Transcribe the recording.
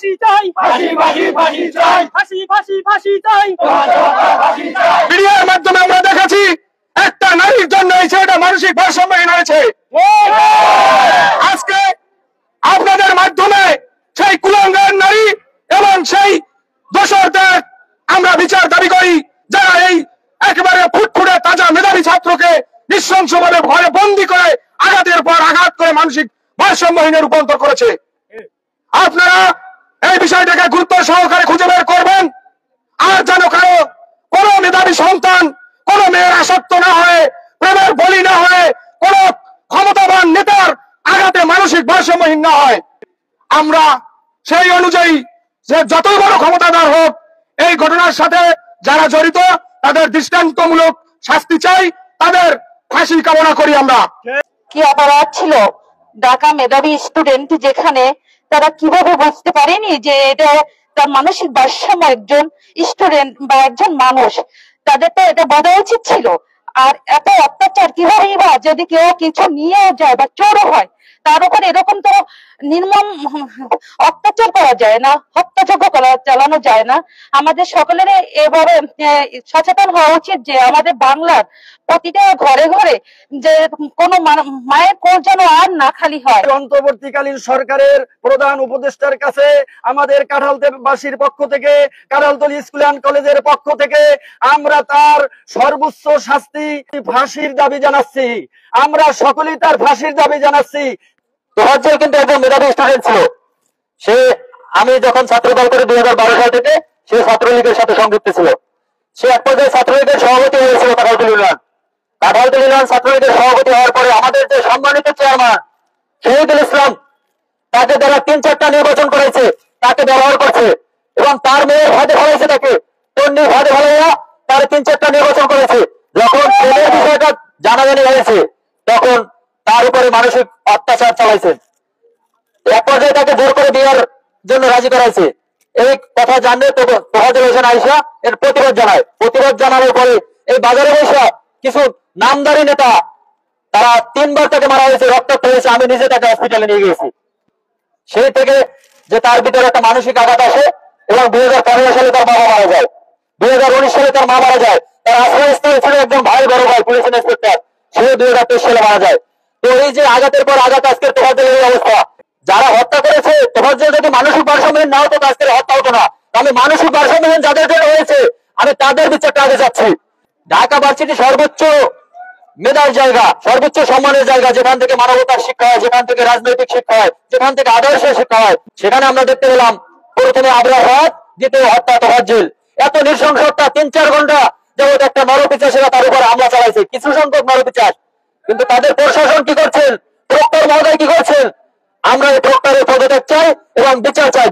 ফাঁসি চাই, ফাঁসি ফাঁসি ফাঁসি চাই, ফাঁসি ফাঁসি ফাঁসি চাই। মিডিয়ার মাধ্যমে আমরা দেখেছি একটা নারীর জন্য এই ছেলেটা মানসিক ভারসাম্যহীন হয়েছে। আজকে আপনাদের মাধ্যমে সেই কুলাঙ্গার নারী এবং সেই দোষরদের আমরা বিচার দাবি করি, যারা এই একেবারে ফুটফুটে তাজা মেধাবী ছাত্রকে নৃশংসভাবে ভয়ে বন্দী করে আঘাতের পর আঘাত করে মানসিক ভারসাম্যহীনে রূপান্তর করেছে। আপনারা এই বিষয়টাকে গুরুত্ব সহকারে খুঁজে বের করবেন, আর যেন কারো কোন মেধাবী সন্তান, কোন মেয়ের আসক্ত না হয়ে, প্রেমের বলি না হয়ে, কোন ক্ষমতাবান নেতার আঘাতে মানসিক ভারসাম্যহীন না হয়। আমরা সেই অনুযায়ী যে যত বড় ক্ষমতাধর হোক, এই ঘটনার সাথে যারা জড়িত তাদের দৃষ্টান্তমূলক শাস্তি চাই, তাদের ফাঁসি কামনা করি আমরা। কি অপরাধ ছিল ঢাকা মেধাবী স্টুডেন্ট, যেখানে তারা কিভাবে বুঝতে পারেনি যে এটা তার মানসিক ভারসাম্য, একজন স্টুডেন্ট বা একজন মানুষ, তাদের তো এটা বোঝা উচিত ছিল। আর এত অত্যাচার কিভাবে বা যদি কেউ কিছু নিয়েও যায় বা চোরও হয়, তার উপর এরকম তো নির্মম অত্যাচার করা যায় না, হত্যাযজ্ঞ চালানো যায় না। আমাদের সকলের এভাবে সচেতন হওয়া উচিত যে আমাদের বাংলার প্রতিটা ঘরে ঘরে যে কোনো মায়ের কোল যেন আর না খালি হয়। অন্তর্বর্তীকালীন সরকারের প্রধান উপদেষ্টার কাছে আমাদের কাঁঠালবাসীর পক্ষ থেকে, কাঁঠালতলী স্কুল অ্যান্ড কলেজের পক্ষ থেকে আমরা তার সর্বোচ্চ শাস্তি ফাঁসির দাবি জানাচ্ছি। আমরা সকলেই তার ফাঁসির দাবি জানাচ্ছি। তোফাজ্জল কিন্তু একজন মেধাবী স্টুডেন্ট ছিল। সে আমি যখন ছাত্রদল করে 2012 সাল থেকে সে ছাত্রলীগের সাথে সংযুক্ত ছিল। সে এক পর্যায়ে ছাত্রলীগের সভাপতি হয়েছিল কাঁঠালতলী ইউনিয়ন। কাঁঠালতলী ইউনিয়ন ছাত্রলীগের সভাপতি হওয়ার পরে আমাদের যে সম্মানিত চেয়ারম্যান শহীদুল ইসলাম, তাকে যারা 3-4টা নির্বাচন করেছে, তাকে ব্যবহার করছে এবং তার মেয়ের ভাদে ফেলাইছে, তাকে তন্নির ভাদে ফেলাইয়া তার 3-4টা নির্বাচন করেছে। যখন ছেলের বিষয়টা জানাজানি হয়েছে, তখন তার উপরে মানসিক অত্যাচার চালাইছে। এক পর্যায়ে তাকে জোর করে বিয়ের জন্য রাজি করাইছে। এই কথা জানলে তোফাজ্জল হোসেন আয়েশা এর প্রতিবাদ জানায়। প্রতিবাদ জানানোর পরে এই বাজারে বসে কিছু নামদারি নেতা, তারা 3বার তাকে মারা হয়েছে, রক্তাক্ত হয়েছে। আমি নিজে তাকে হসপিটালে নিয়ে গেছি। সেই থেকে যে তার ভিতরে একটা মানসিক আঘাত আসে এবং 2015 সালে তার বাবা মারা যায়, 2019 সালে তার মা মারা যায়, তার আশ্রয়স্থল ছিল একজন ভাই বড় ভাই পুলিশ ইন্সপেক্টর, সে 2023 সালে মারা যায়। তো এই যে আঘাতের পর আঘাত, আজকের তোফাজ্জলের এই অবস্থা। যারা হত্যা করেছে, তোফাজ্জল যদি মানসিক ভারসাম্যহীন না হতো আজকের হত্যা হতো না। আমি মানসিক ভারসাম্যহীন যাদের জন্য হয়েছে, আমি তাদের বিচারটা আগে চাচ্ছি। ঢাকা ভার্সিটি সর্বোচ্চ মেধার জায়গা, সর্বোচ্চ সম্মানের জায়গা, যেখান থেকে মানবতার শিক্ষা হয়, যেখান থেকে রাজনৈতিক শিক্ষা হয়, যেখান থেকে আদর্শের শিক্ষা হয়। সেখানে আমরা দেখতে পেলাম প্রথমে আবরার, দ্বিতীয় হত্যা তোফাজ্জল। এত নৃশংস হত্যা, 3-4 ঘন্টা যাবত একটা নরপিচাসেরা তার উপর হামলা চালাইছে, কিছু সংখ্যক নরপিচাস। কিন্তু তাদের প্রশাসন কি করছেন, প্রক্টর মহোদয় কি করছেন? আমরা এই প্রক্টরের পদত্যাগ চাই এবং বিচার চাই।